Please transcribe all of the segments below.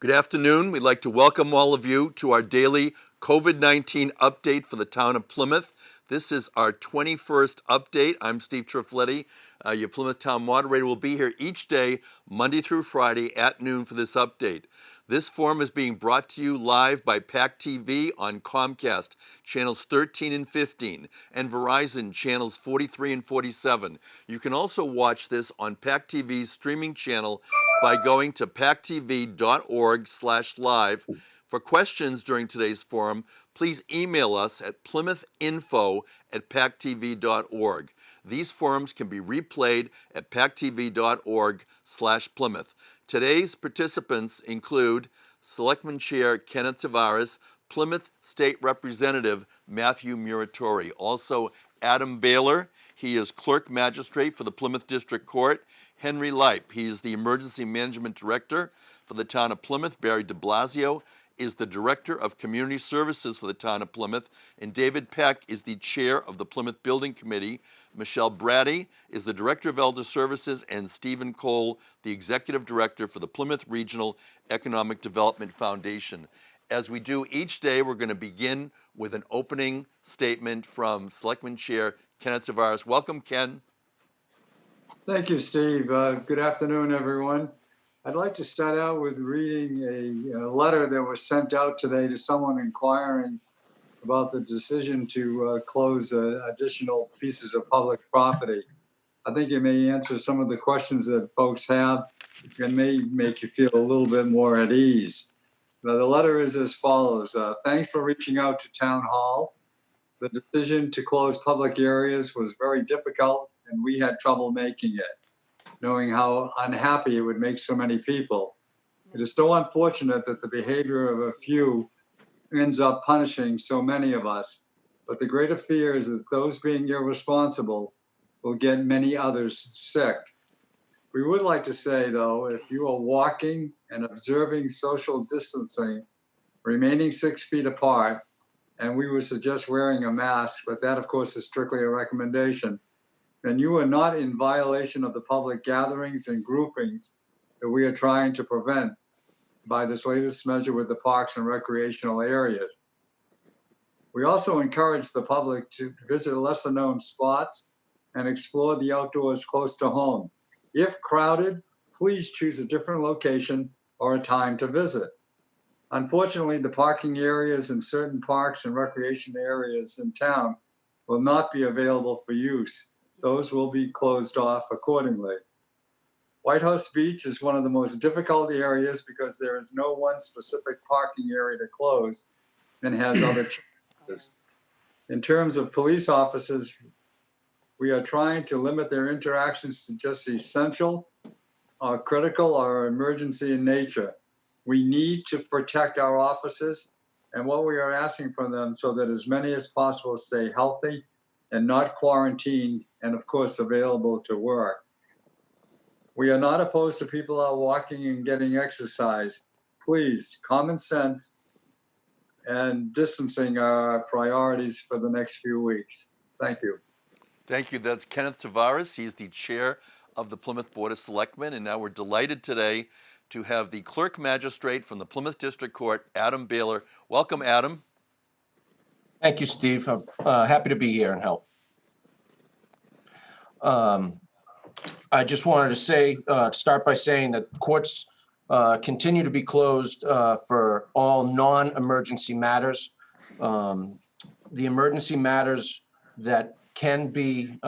Good afternoon. We'd like to welcome all of you to our daily COVID-19 update for the town of Plymouth. This is our 21st update. I'm Steve Triffletti. Your Plymouth Town Moderator will be here each day, Monday through Friday at noon for this update. This forum is being brought to you live by Peck TV on Comcast, channels 13 and 15, and Verizon, channels 43 and 47. You can also watch this on Peck TV's streaming channel by going to packtv.org/live. For questions during today's forum, please email us at plymouthinfo@packtv.org. These forums can be replayed at packtv.org/Plymouth. Today's participants include Selectman Chair Kenneth Tavares, Plymouth State Representative Mathew Muratore, also Adam Baler, he is Clerk Magistrate for the Plymouth District Court, Henry Lipe, he is the Emergency Management Director for the town of Plymouth, DeBlasio is the Director of Community Services for the town of Plymouth, and David Peck is the Chair of the Plymouth Building Committee. Michelle Bratti is the Director of Elder Services, and Stephen Cole, the Executive Director for the Plymouth Regional Economic Development Foundation. As we do each day, we're going to begin with an opening statement from Selectman Chair Kenneth Tavares. Welcome, Ken. Thank you, Steve. Good afternoon, everyone. I'd like to start out with reading a letter that was sent out today to someone inquiring about the decision to close additional pieces of public property. I think it may answer some of the questions that folks have and may make you feel a little bit more at ease. Now, the letter is as follows. Thanks for reaching out to Town Hall. The decision to close public areas was very difficult and we had trouble making it, knowing how unhappy it would make so many people. It is so unfortunate that the behavior of a few ends up punishing so many of us, but the greater fear is that those being irresponsible will get many others sick. We would like to say, though, if you are walking and observing social distancing, remaining 6 feet apart, and we would suggest wearing a mask, but that, of course, is strictly a recommendation, then you are not in violation of the public gatherings and groupings that we are trying to prevent by this latest measure with the parks and recreational areas. We also encourage the public to visit lesser known spots and explore the outdoors close to home. If crowded, please choose a different location or a time to visit. Unfortunately, the parking areas in certain parks and recreation areas in town will not be available for use. Those will be closed off accordingly. White House Beach is one of the most difficult areas because there is no one specific parking area to close and has other challenges. In terms of police officers, we are trying to limit their interactions to just essential, critical, or emergency in nature. We need to protect our officers and what we are asking from them so that as many as possible stay healthy and not quarantined, and of course, available to work. We are not opposed to people out walking and getting exercise. Please, common sense and distancing are our priorities for the next few weeks. Thank you. Thank you. That's Kenneth Tavares. He's the Chair of the Plymouth Board of Selectmen, and now we're delighted today to have the Clerk Magistrate from the Plymouth District Court, Adam Baler. Welcome, Adam. Thank you, Steve. I'm happy to be here and help. I just wanted to say, start by saying that courts continue to be closed for all non-emergency matters. The emergency matters that can be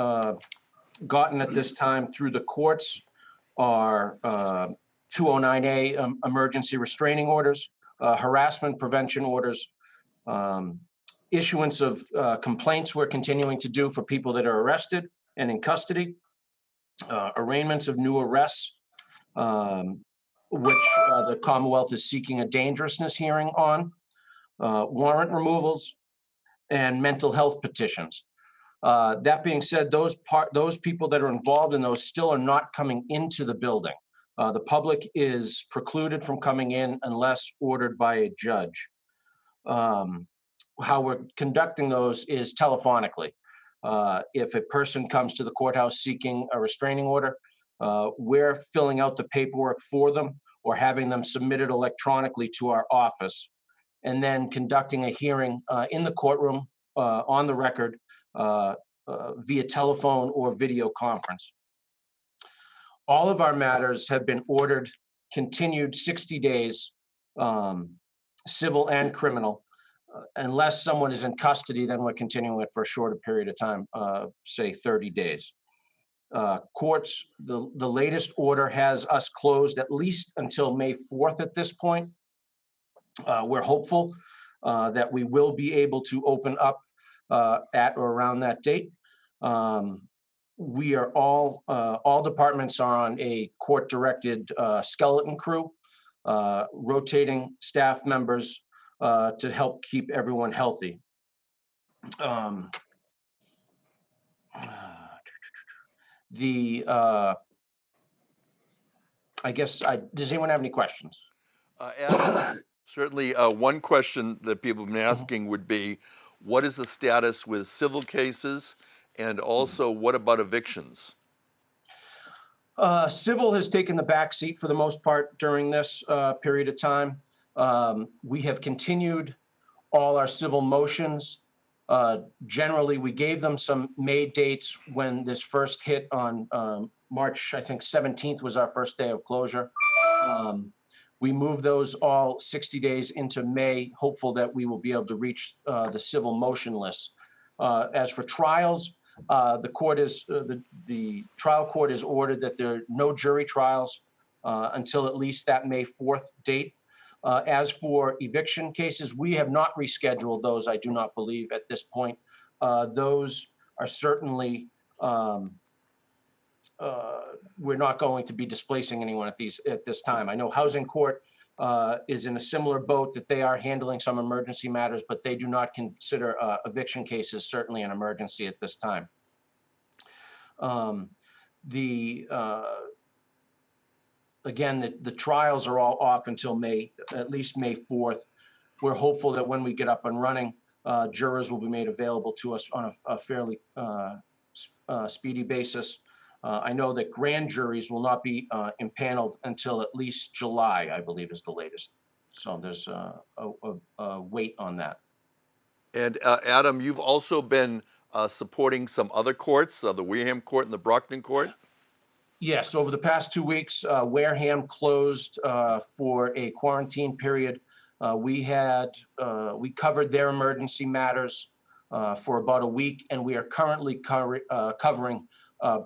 gotten at this time through the courts are 209A emergency restraining orders, harassment prevention orders, issuance of complaints we're continuing to do for people that are arrested and in custody, arraignments of new arrests, which the Commonwealth is seeking a dangerousness hearing on, warrant removals, and mental health petitions. That being said, those people that are involved in those still are not coming into the building. The public is precluded from coming in unless ordered by a judge. How we're conducting those is telephonically. If a person comes to the courthouse seeking a restraining order, we're filling out the paperwork for them. or having them submitted electronically to our office, and then conducting a hearing in the courtroom on the record via telephone or video conference. All of our matters have been ordered continued 60 days, civil and criminal. Unless someone is in custody, then we're continuing it for a shorter period of time, say 30 days. Courts, the latest order has us closed at least until May 4th at this point. We're hopeful that we will be able to open up at or around that date. We are all departments are on a court-directed skeleton crew, rotating staff members to help keep everyone healthy. Does anyone have any questions? Adam, certainly one question that people have been asking would be, what is the status with civil cases, and also what about evictions? Civil has taken the back seat for the most part during this period of time. We have continued all our civil motions. Generally, we gave them some May dates when this first hit on March, I think 17th was our first day of closure. We moved those all 60 days into May, hopeful that we will be able to reach the civil motion list. As for trials, the trial court has ordered that there are no jury trials until at least that May 4th date. As for eviction cases, we have not rescheduled those, I do not believe, at this point. Those are certainly, we're not going to be displacing anyone at this time. I know Housing Court is in a similar boat, that they are handling some emergency matters, but they do not consider eviction cases certainly an emergency at this time. Again, the trials are all off until at least May 4th. We're hopeful that when we get up and running, jurors will be made available to us on a fairly speedy basis. I know that grand juries will not be impaneled until at least July, I believe is the latest. So there's a wait on that. And Adam, you've also been supporting some other courts, the Wareham Court and the Brockton Court? Yes, over the past 2 weeks, Wareham closed for a quarantine period. We covered their emergency matters for about a week, and we are currently covering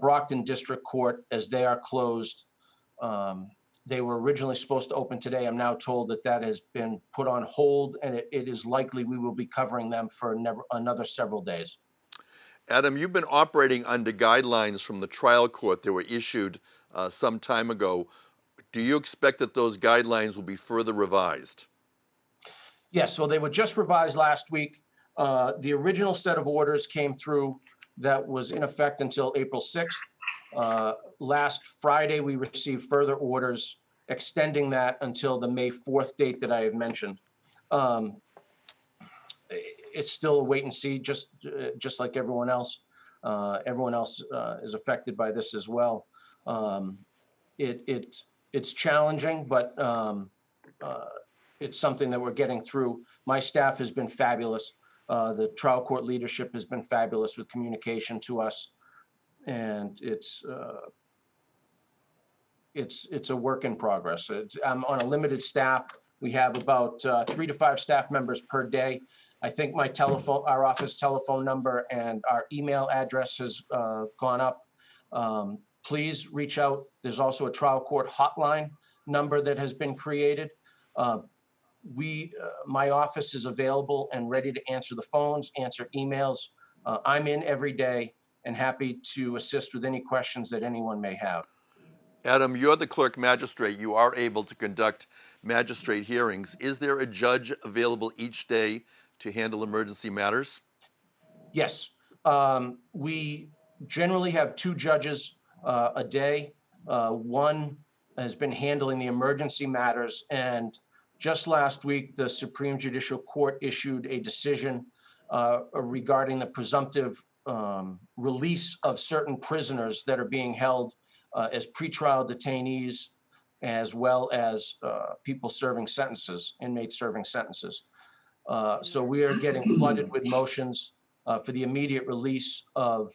Brockton District Court as they are closed. They were originally supposed to open today. I'm now told that has been put on hold, and it is likely we will be covering them for another several days. Adam, you've been operating under guidelines from the trial court that were issued some time ago. Do you expect that those guidelines will be further revised? Yes, so they were just revised last week. The original set of orders came through that was in effect until April 6th. Last Friday, we received further orders extending that until the May 4th date that I have mentioned. It's still a wait and see, just like everyone else. Everyone else is affected by this as well. It's challenging, but it's something that we're getting through. My staff has been fabulous. The trial court leadership has been fabulous with communication to us, and it's a work in progress. I'm on a limited staff. We have about 3 to 5 staff members per day. I think our office telephone number and our email address has gone up. Please reach out. There's also a trial court hotline number that has been created. My office is available and ready to answer the phones, answer emails. I'm in every day and happy to assist with any questions that anyone may have. Adam, you're the clerk magistrate. You are able to conduct magistrate hearings. Is there a judge available each day to handle emergency matters? Yes. We generally have 2 judges a day. One has been handling the emergency matters, and just last week, the Supreme Judicial Court issued a decision regarding the presumptive release of certain prisoners that are being held as pretrial detainees as well as people serving sentences, inmates serving sentences. So we are getting flooded with motions for the immediate release of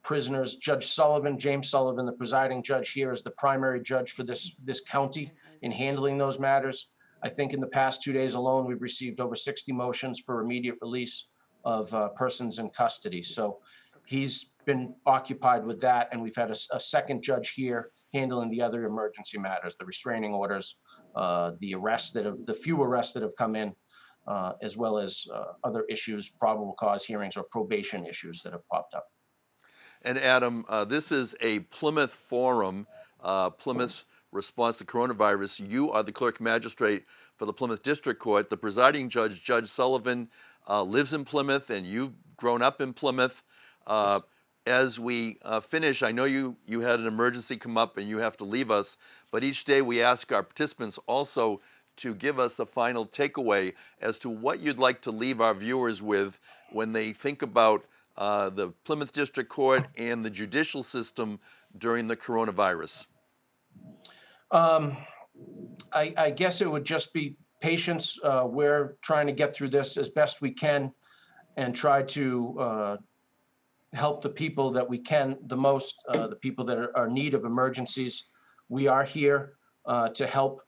prisoners. Judge Sullivan, James Sullivan, the presiding judge here, is the primary judge for this county in handling those matters. I think in the past 2 days alone, we've received over 60 motions for immediate release of persons in custody. So he's been occupied with that, and we've had a second judge here handling the other emergency matters, the restraining orders, the few arrests that have come in, as well as other issues, probable cause hearings or probation issues that have popped up. And Adam, this is a Plymouth forum, Plymouth's response to coronavirus. You are the clerk magistrate for the Plymouth District Court. The presiding judge, Judge Sullivan, lives in Plymouth, and you've grown up in Plymouth. As we finish, I know you had an emergency come up and you have to leave us, but each day we ask our participants also to give us a final takeaway as to what you'd like to leave our viewers with when they think about the Plymouth District Court and the judicial system during the coronavirus. I guess it would just be patience. We're trying to get through this as best we can and try to help the people that we can the most, the people that are in need of emergencies. We are here to help.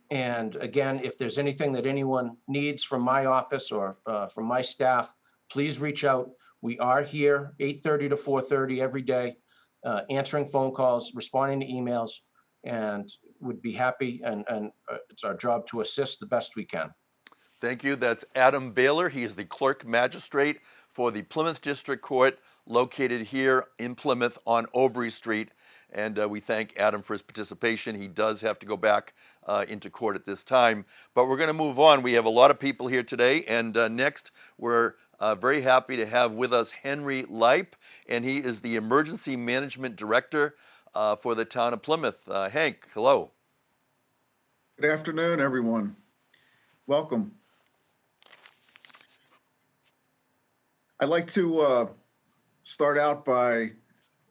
And again, if there's anything that anyone needs from my office or from my staff, please reach out. We are here 8:30 to 4:30 every day, answering phone calls, responding to emails, and would be happy, and it's our job to assist the best we can. Thank you. That's Adam Baler. He is the clerk magistrate for the Plymouth District Court, located here in Plymouth on Aubrey Street. And we thank Adam for his participation. He does have to go back into court at this time. But we're going to move on. We have a lot of people here today. And next, we're very happy to have with us Henry Lipe. And he is the Emergency Management Director for the town of Plymouth. Hank, hello. Good afternoon, everyone. Welcome. I'd like to start out by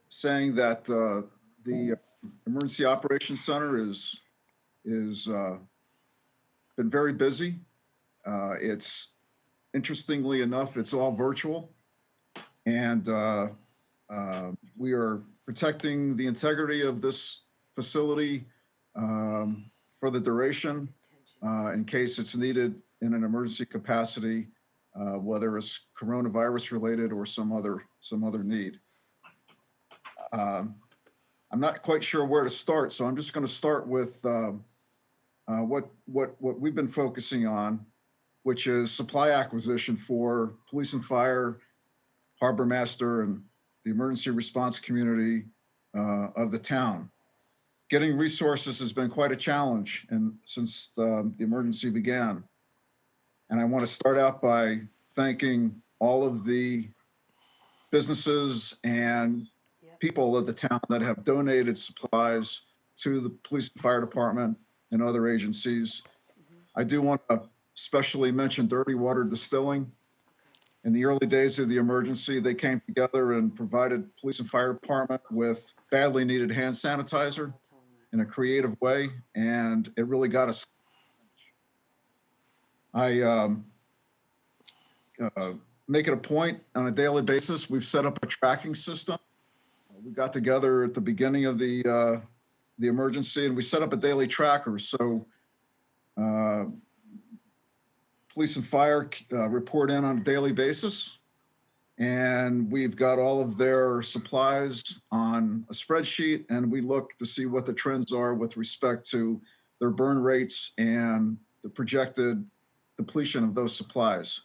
saying that the Emergency Operations Center is been very busy. It's interestingly enough, it's all virtual, and we are protecting the integrity of this facility for the duration in case it's needed in an emergency capacity, whether it's coronavirus related or some other need. I'm not quite sure where to start, so I'm just going to start with what we've been focusing on, which is supply acquisition for police and fire, harbor master, and the emergency response community of the town. Getting resources has been quite a challenge since the emergency began. And I want to start out by thanking all of the businesses and people of the town that have donated supplies to the police and fire department and other agencies. I do want to especially mention Dirty Water Distilling. In the early days of the emergency, they came together and provided police and fire department with badly needed hand sanitizer in a creative way, and it really got us. I make it a point on a daily basis. We've set up a tracking system. We got together at the beginning of the emergency, and we set up a daily tracker. So police and fire report in on a daily basis, and we've got all of their supplies on a spreadsheet, and we look to see what the trends are with respect to their burn rates and the projected depletion of those supplies.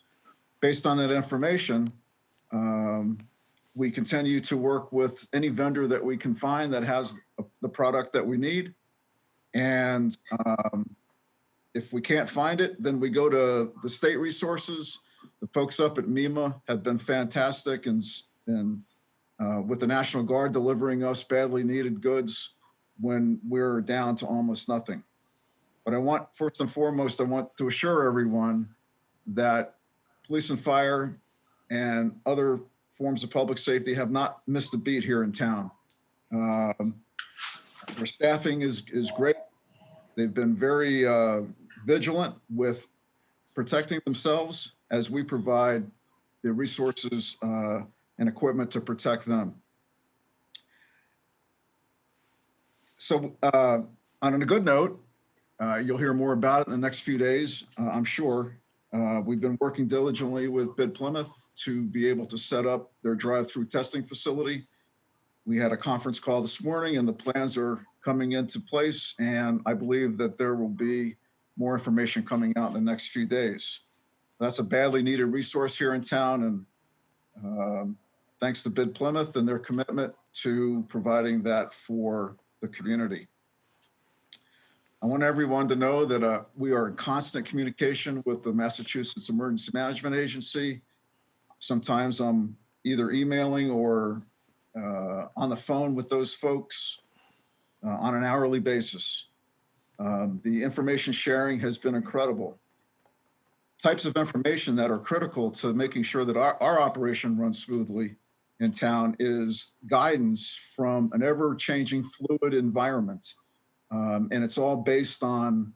Based on that information, we continue to work with any vendor that we can find that has the product that we need. And if we can't find it, then we go to the state resources. The folks up at MEMA have been fantastic and with the National Guard delivering us badly needed goods when we're down to almost nothing. But first and foremost, I want to assure everyone that police and fire and other forms of public safety have not missed a beat here in town. Their staffing is great. They've been very vigilant with protecting themselves as we provide the resources and equipment to protect them. So on a good note, you'll hear more about it in the next few days, I'm sure. We've been working diligently with Bid Plymouth to be able to set up their drive-through testing facility. We had a conference call this morning and the plans are coming into place, and I believe that there will be more information coming out in the next few days. That's a badly needed resource here in town, and thanks to Bid Plymouth and their commitment to providing that for the community. I want everyone to know that we are in constant communication with the Massachusetts Emergency Management Agency. Sometimes I'm either emailing or on the phone with those folks on an hourly basis. The information sharing has been incredible. Types of information that are critical to making sure that our operation runs smoothly in town is guidance from an ever-changing fluid environment. And it's all based on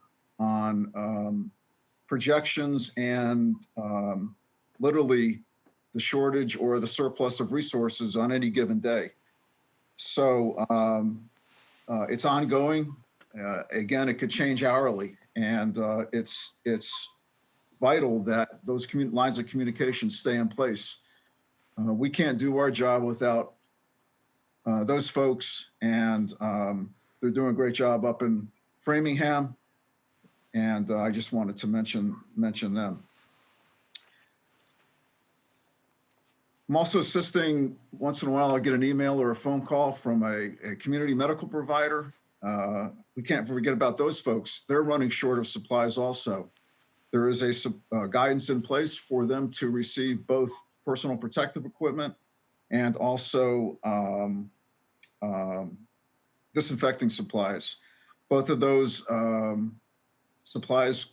projections and literally the shortage or the surplus of resources on any given day. So it's ongoing. Again, it could change hourly, and it's vital that those lines of communication stay in place. We can't do our job without those folks, and they're doing a great job up in Framingham, and I just wanted to mention them. I'm also assisting, once in a while, I'll get an email or a phone call from a community medical provider. We can't forget about those folks. They're running short of supplies also. There is a guidance in place for them to receive both personal protective equipment and also disinfecting supplies. Both of those supplies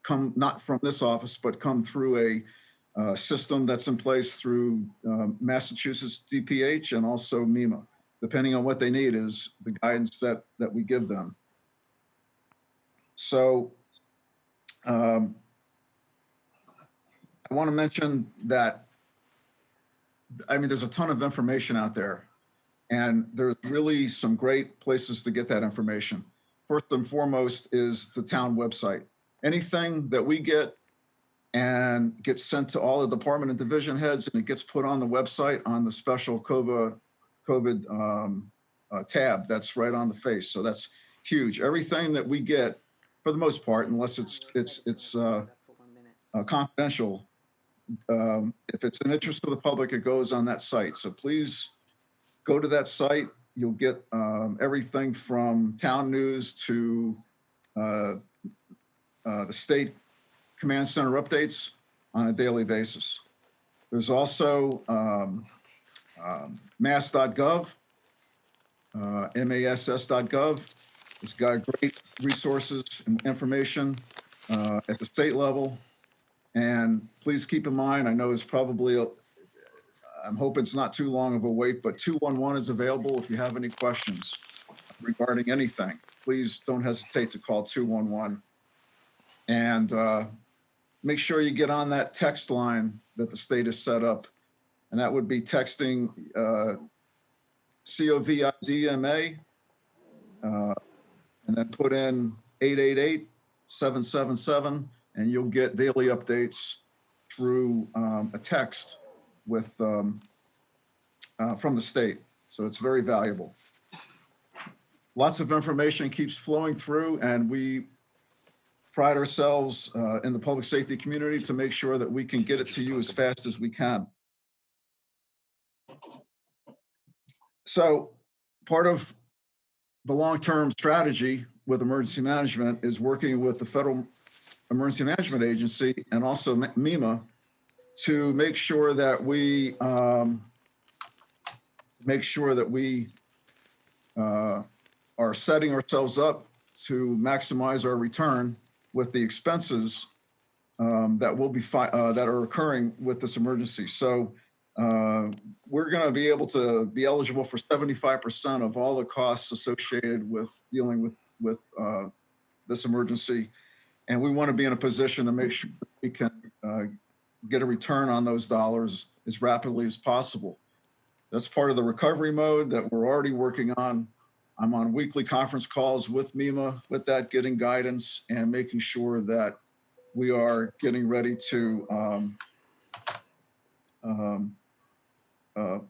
come not from this office, but come through a system that's in place through Massachusetts DPH and also MEMA. Depending on what they need is the guidance that we give them. So I want to mention that, I mean, there's a ton of information out there, and there's really some great places to get that information. First and foremost is the town website. Anything that we get and gets sent to all the department and division heads, and it gets put on the website on the special COVID tab that's right on the face. So that's huge. Everything that we get, for the most part, unless it's confidential, if it's an interest to the public, it goes on that site. So please go to that site. You'll get everything from town news to the state command center updates on a daily basis. There's also mass.gov, mass.gov. It's got great resources and information at the state level. And please keep in mind, I know it's probably, I'm hoping it's not too long of a wait, but 211 is available if you have any questions regarding anything. Please don't hesitate to call 211. And make sure you get on that text line that the state has set up. And that would be texting COVIDMA and then put in 888-777, and you'll get daily updates through a text with from the state. So it's very valuable. Lots of information keeps flowing through, and we pride ourselves in the public safety community to make sure that we can get it to you as fast as we can. So part of the long-term strategy with emergency management is working with the Federal Emergency Management Agency and also MEMA to make sure that we are setting ourselves up to maximize our return with the expenses that will be that are occurring with this emergency. So we're going to be able to be eligible for 75% of all the costs associated with dealing with this emergency. And we want to be in a position to make sure that we can get a return on those dollars as rapidly as possible. That's part of the recovery mode that we're already working on. I'm on weekly conference calls with MEMA with that, getting guidance and making sure that we are getting ready to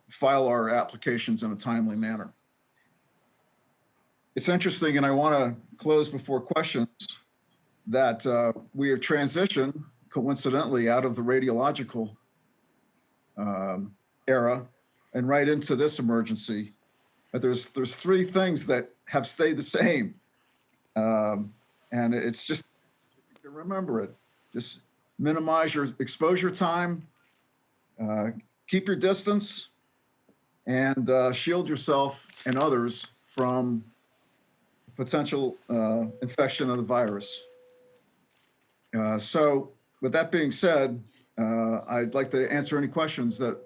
file our applications in a timely manner. It's interesting, and I want to close before questions, that we have transitioned, coincidentally, out of the radiological era and right into this emergency. But there's three things that have stayed the same. And it's just, you can remember it. Just minimize your exposure time, keep your distance, and shield yourself and others from potential infection of the virus. So with that being said, I'd like to answer any questions that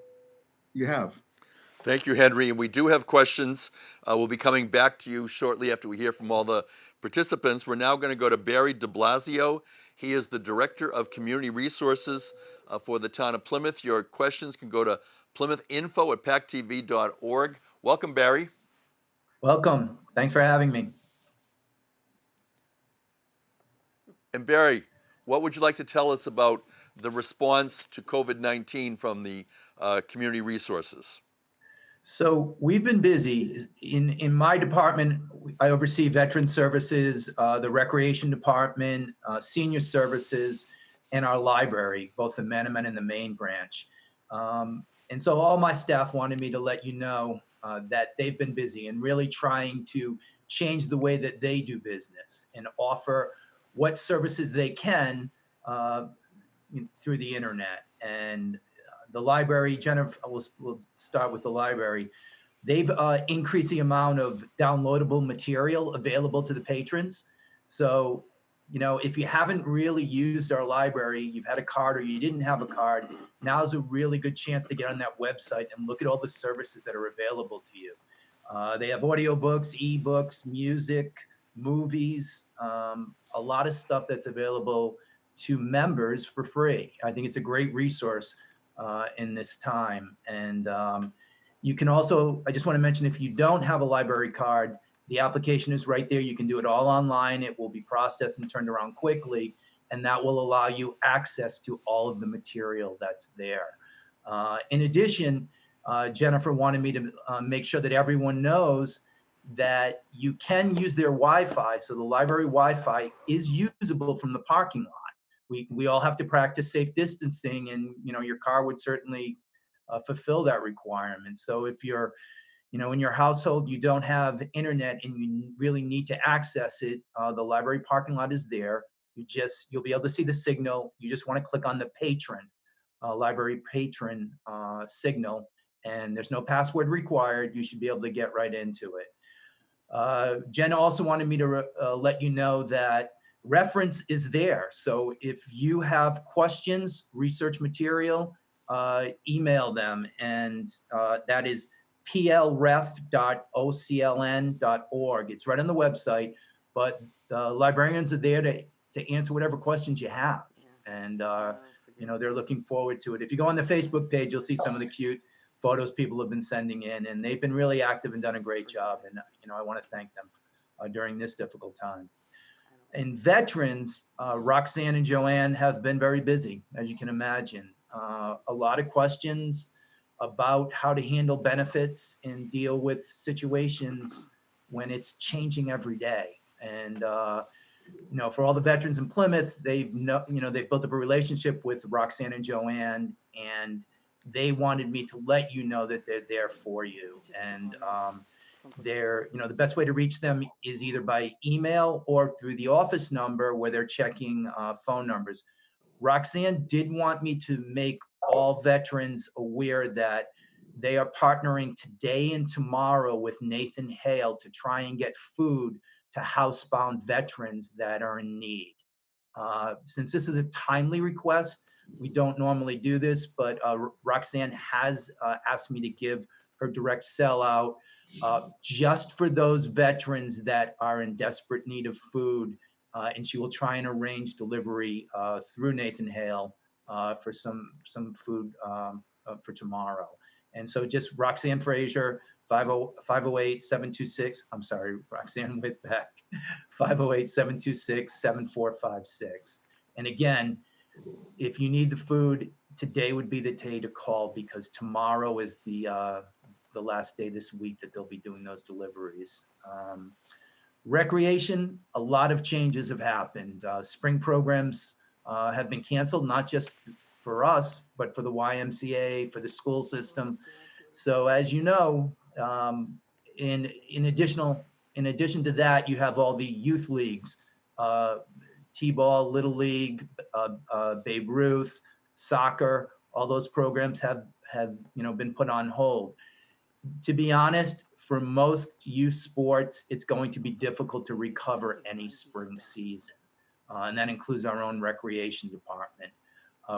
you have. Thank you, Henry. And we do have questions. We'll be coming back to you shortly after we hear from all the participants. We're now going to go to Barry DeBlasio. He is the Director of Community Resources for the town of Plymouth. Your questions can go to PlymouthInfo@packtv.org. Welcome, Barry. Welcome. Thanks for having me. And Barry, what would you like to tell us about the response to COVID-19 from the community resources? So we've been busy. In my department, I oversee veteran services, the recreation department, senior services, and our library, both the Menominee and the main branch. And so all my staff wanted me to let you know that they've been busy and really trying to change the way that they do business and offer what services they can through the internet. And the library, Jennifer, we'll start with the library. They've increased the amount of downloadable material available to the patrons. So, if you haven't really used our library, you've had a card or you didn't have a card, now's a really good chance to get on that website and look at all the services that are available to you. They have audiobooks, ebooks, music, movies, a lot of stuff that's available to members for free. I think it's a great resource in this time. And you can also, I just want to mention, if you don't have a library card, the application is right there. You can do it all online. It will be processed and turned around quickly, and that will allow you access to all of the material that's there. In addition, Jennifer wanted me to make sure that everyone knows that you can use their Wi-Fi. So the library Wi-Fi is usable from the parking lot. We all have to practice safe distancing, and your car would certainly fulfill that requirement. So if you're in your household, you don't have internet and you really need to access it, the library parking lot is there. You'll be able to see the signal. You just want to click on the patron, library patron signal, and there's no password required. You should be able to get right into it. Jen also wanted me to let you know that reference is there. So if you have questions, research material, email them, and that is plref.ocln.org. It's right on the website, but the librarians are there to answer whatever questions you have. And, they're looking forward to it. If you go on the Facebook page, you'll see some of the cute photos people have been sending in, and they've been really active and done a great job. And, I want to thank them during this difficult time. And veterans, Roxanne and Joanne have been very busy, as you can imagine. A lot of questions about how to handle benefits and deal with situations when it's changing every day. And, for all the veterans in Plymouth, they've built up a relationship with Roxanne and Joanne, and they wanted me to let you know that they're there for you. And the best way to reach them is either by email or through the office number where they're checking phone numbers. Roxanne did want me to make all veterans aware that they are partnering today and tomorrow with Nathan Hale to try and get food to housebound veterans that are in need. Since this is a timely request, We don't normally do this, but Roxanne has asked me to give her direct sell out just for those veterans that are in desperate need of food. And she will try and arrange delivery through Nathan Hale for some food for tomorrow. And so just Roxanne Frazier, 508-726, I'm sorry, Roxanne with Peck, 508-726-7456. And again, if you need the food, today would be the day to call, because tomorrow is the last day this week that they'll be doing those deliveries. Recreation, a lot of changes have happened. Spring programs have been canceled, not just for us, but for the YMCA, for the school system. So as you know, in addition to that, you have all the youth leagues, T-ball, Little League, Babe Ruth, soccer. All those programs have been put on hold. To be honest, for most youth sports, it's going to be difficult to recover any spring season, and that includes our own recreation department.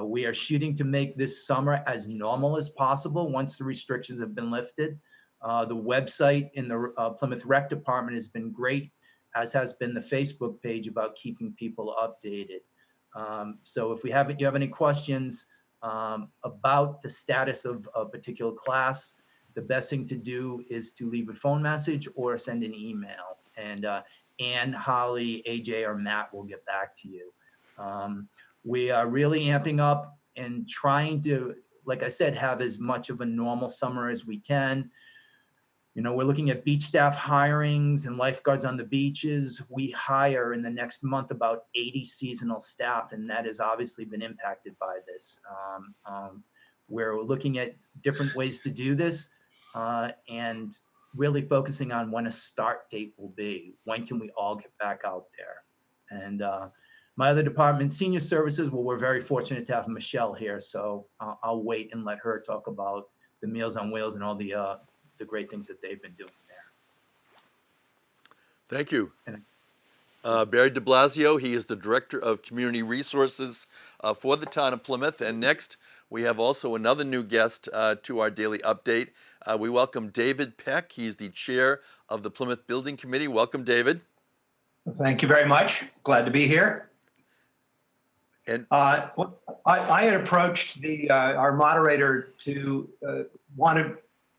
We are shooting to make this summer as normal as possible once the restrictions have been lifted. The website in the Plymouth Rec Department has been great, as has been the Facebook page about keeping people updated. So if you have any questions about the status of a particular class, the best thing to do is to leave a phone message or send an email. And Ann, Holly, AJ, or Matt will get back to you. We are really amping up and trying to, like I said, have as much of a normal summer as we can. We're looking at beach staff hirings and lifeguards on the beaches. We hire in the next month about 80 seasonal staff, and that has obviously been impacted by this. We're looking at different ways to do this and really focusing on when a start date will be. When can we all get back out there? And my other department, senior services, well, we're very fortunate to have Michelle here, so I'll wait and let her talk about the Meals on Wheels and all the great things that they've been doing there. Thank you. Barry DeBlasio, he is the Director of Community Resources for the town of Plymouth. And next, we have also another new guest to our daily update. We welcome David Peck. He's the Chair of the Plymouth Building Committee. Welcome, David. Thank you very much. Glad to be here. And I had approached our moderator to want to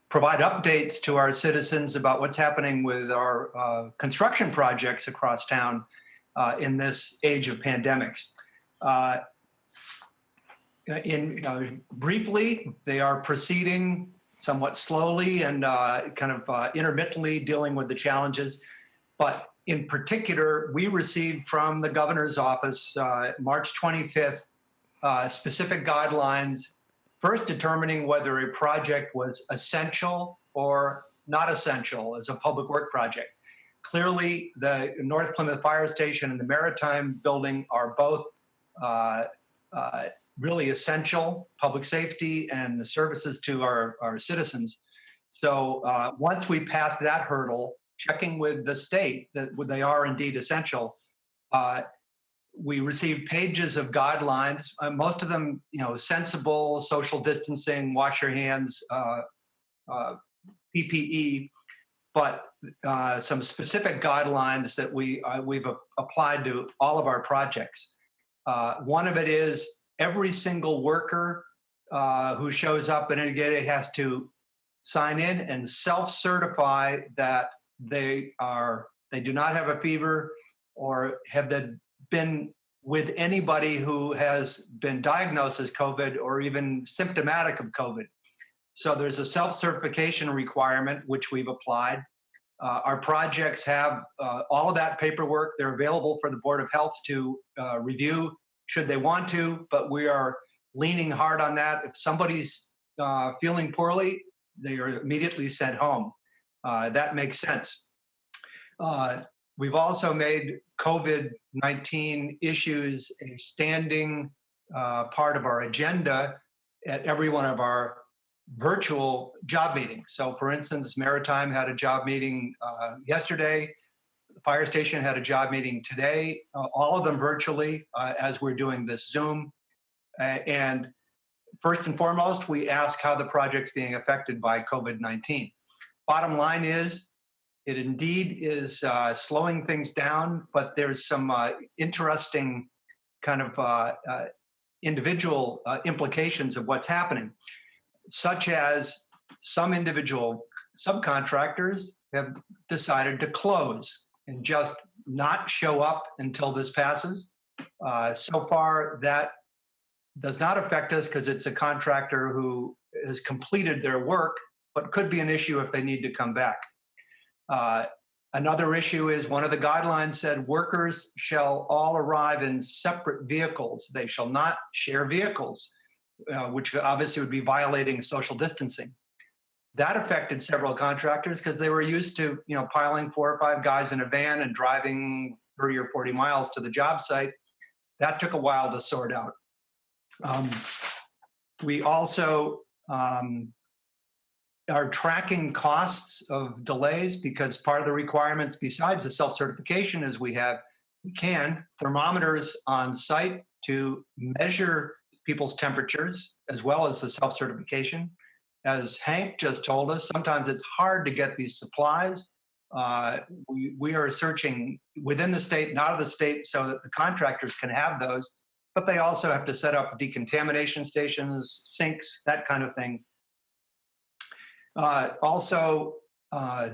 provide updates to our citizens about what's happening with our construction projects across town in this age of pandemics. Briefly, they are proceeding somewhat slowly and intermittently dealing with the challenges. But in particular, we received from the governor's office March 25th specific guidelines, first determining whether a project was essential or not essential as a public work project. Clearly, the North Plymouth Fire Station and the Maritime Building are both really essential, public safety and the services to our citizens. So once we passed that hurdle, checking with the state that they are indeed essential, we received pages of guidelines, most of them, sensible, social distancing, wash your hands, PPE, but some specific guidelines that we've applied to all of our projects. One of it is every single worker who shows up at any gate has to sign in and self-certify that they do not have a fever or have been with anybody who has been diagnosed as COVID or even symptomatic of COVID. So there's a self-certification requirement, which we've applied. Our projects have all of that paperwork. They're available for the Board of Health to review should they want to, but we are leaning hard on that. If somebody's feeling poorly, they are immediately sent home. That makes sense. We've also made COVID-19 issues a standing part of our agenda at every one of our virtual job meetings. So for instance, Maritime had a job meeting yesterday. The fire station had a job meeting today, all of them virtually as we're doing this Zoom. And first and foremost, we ask how the project's being affected by COVID-19. Bottom line is, it indeed is slowing things down, but there's some interesting kind of individual implications of what's happening, such as some individual subcontractors have decided to close and just not show up until this passes. So far, that does not affect us because it's a contractor who has completed their work, but could be an issue if they need to come back. Another issue is one of the guidelines said workers shall all arrive in separate vehicles. They shall not share vehicles, which obviously would be violating social distancing. That affected several contractors because they were used to, piling 4 or 5 guys in a van and driving 30 or 40 miles to the job site. That took a while to sort out. We also are tracking costs of delays because part of the requirements besides the self-certification is we can thermometers on site to measure people's temperatures as well as the self-certification. As Hank just told us, sometimes it's hard to get these supplies. We are searching within the state and out of the state so that the contractors can have those, but they also have to set up decontamination stations, sinks, that kind of thing. Also,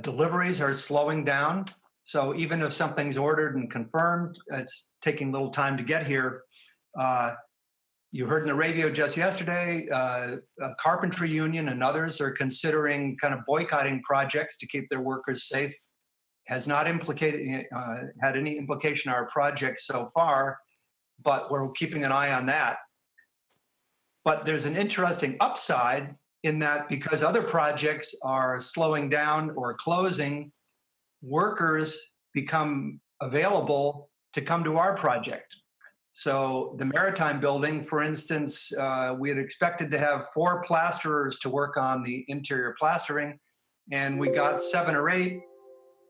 deliveries are slowing down. So even if something's ordered and confirmed, it's taking a little time to get here. You heard in the radio just yesterday, a carpentry union and others are considering kind of boycotting projects to keep their workers safe. Has not had any implication on our project so far, but we're keeping an eye on that. But there's an interesting upside in that because other projects are slowing down or closing, workers become available to come to our project. So the Maritime building, for instance, we had expected to have 4 plasterers to work on the interior plastering, and we got 7 or 8,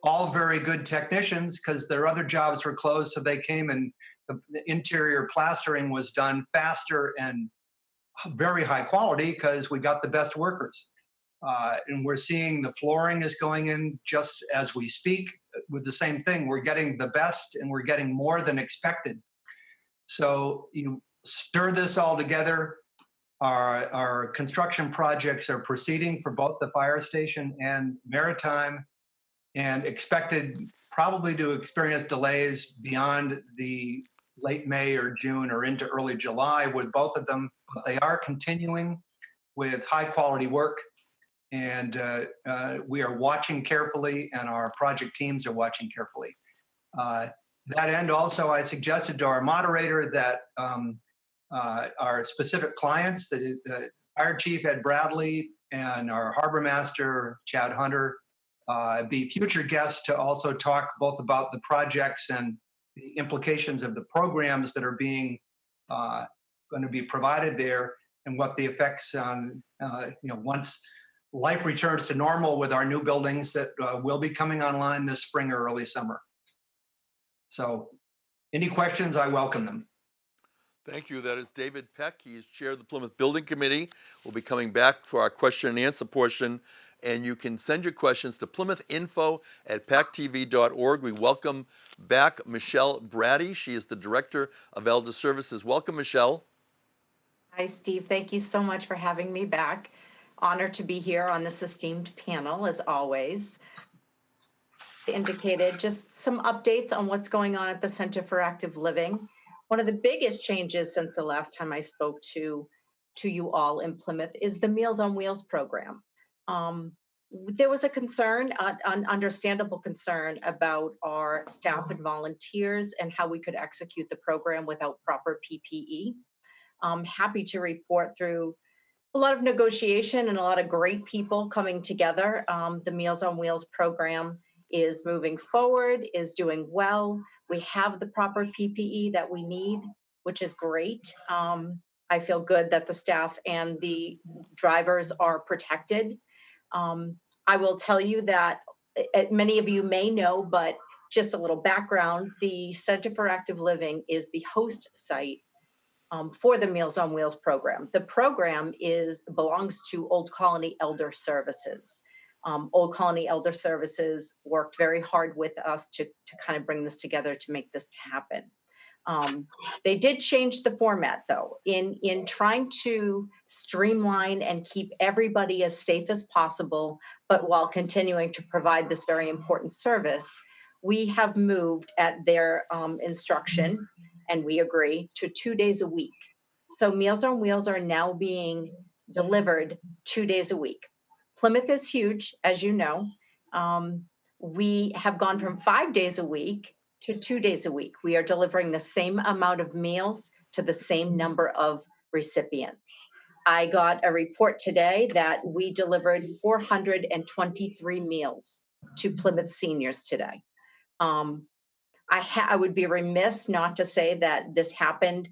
all very good technicians because their other jobs were closed. So they came and the interior plastering was done faster and very high quality because we got the best workers. And we're seeing the flooring is going in just as we speak with the same thing. We're getting the best and we're getting more than expected. So you stir this all together. Our construction projects are proceeding for both the fire station and Maritime, and expected probably to experience delays beyond the late May or June or into early July with both of them. But they are continuing with high quality work, and we are watching carefully, and our project teams are watching carefully. That end also, I suggested to our moderator that our specific clients, that Fire Chief Ed Bradley and our Harbor Master Chad Hunter, be future guests to also talk both about the projects and the implications of the programs that are being going to be provided there, and what the effects on once life returns to normal with our new buildings that will be coming online this spring or early summer. So any questions, I welcome them. Thank you. That is David Peck. He is chair of the Plymouth Building Committee. We'll be coming back for our question and answer portion. And you can send your questions to PlymouthInfo@packtv.org. We welcome back Michelle Bratti. She is the Director of Elder Services. Welcome, Michelle. Hi, Steve. Thank you so much for having me back. Honored to be here on this esteemed panel, as always. Indicated just some updates on what's going on at the Center for Active Living. One of the biggest changes since the last time I spoke to you all in Plymouth is the Meals on Wheels program. There was a concern, an understandable concern about our staff and volunteers and how we could execute the program without proper PPE. I'm happy to report through a lot of negotiation and a lot of great people coming together. The Meals on Wheels program is moving forward, is doing well. We have the proper PPE that we need, which is great. I feel good that the staff and the drivers are protected. I will tell you that many of you may know, but just a little background, the Center for Active Living is the host site for the Meals on Wheels program. The program belongs to Old Colony Elder Services. Old Colony Elder Services worked very hard with us to kind of bring this together to make this happen. They did change the format though, in trying to streamline and keep everybody as safe as possible, but while continuing to provide this very important service. We have moved at their instruction, and we agree, to 2 days a week. So Meals on Wheels are now being delivered 2 days a week. Plymouth is huge, as you know. We have gone from 5 days a week to 2 days a week. We are delivering the same amount of meals to the same number of recipients. I got a report today that we delivered 423 meals to Plymouth seniors today. I would be remiss not to say that this happened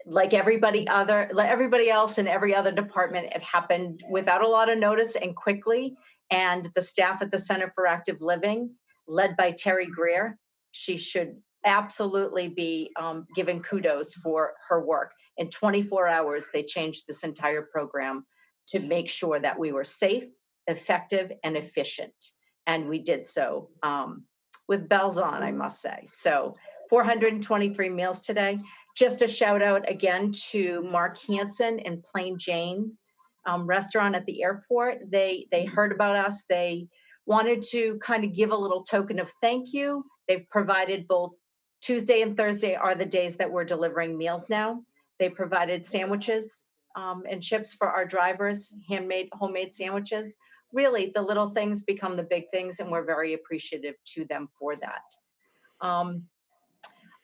like everybody else in every other department. It happened without a lot of notice and quickly. And the staff at the Center for Active Living, led by Terry Greer, she should absolutely be given kudos for her work. In 24 hours, they changed this entire program to make sure that we were safe, effective, and efficient. And we did so with bells on, I must say. So 423 meals today. Just a shout out again to Mark Hansen and Plain Jane restaurant at the airport. They heard about us. They wanted to kind of give a little token of thank you. They've provided both Tuesday and Thursday are the days that we're delivering meals now. They provided sandwiches and chips for our drivers, homemade sandwiches. Really, the little things become the big things, and we're very appreciative to them for that.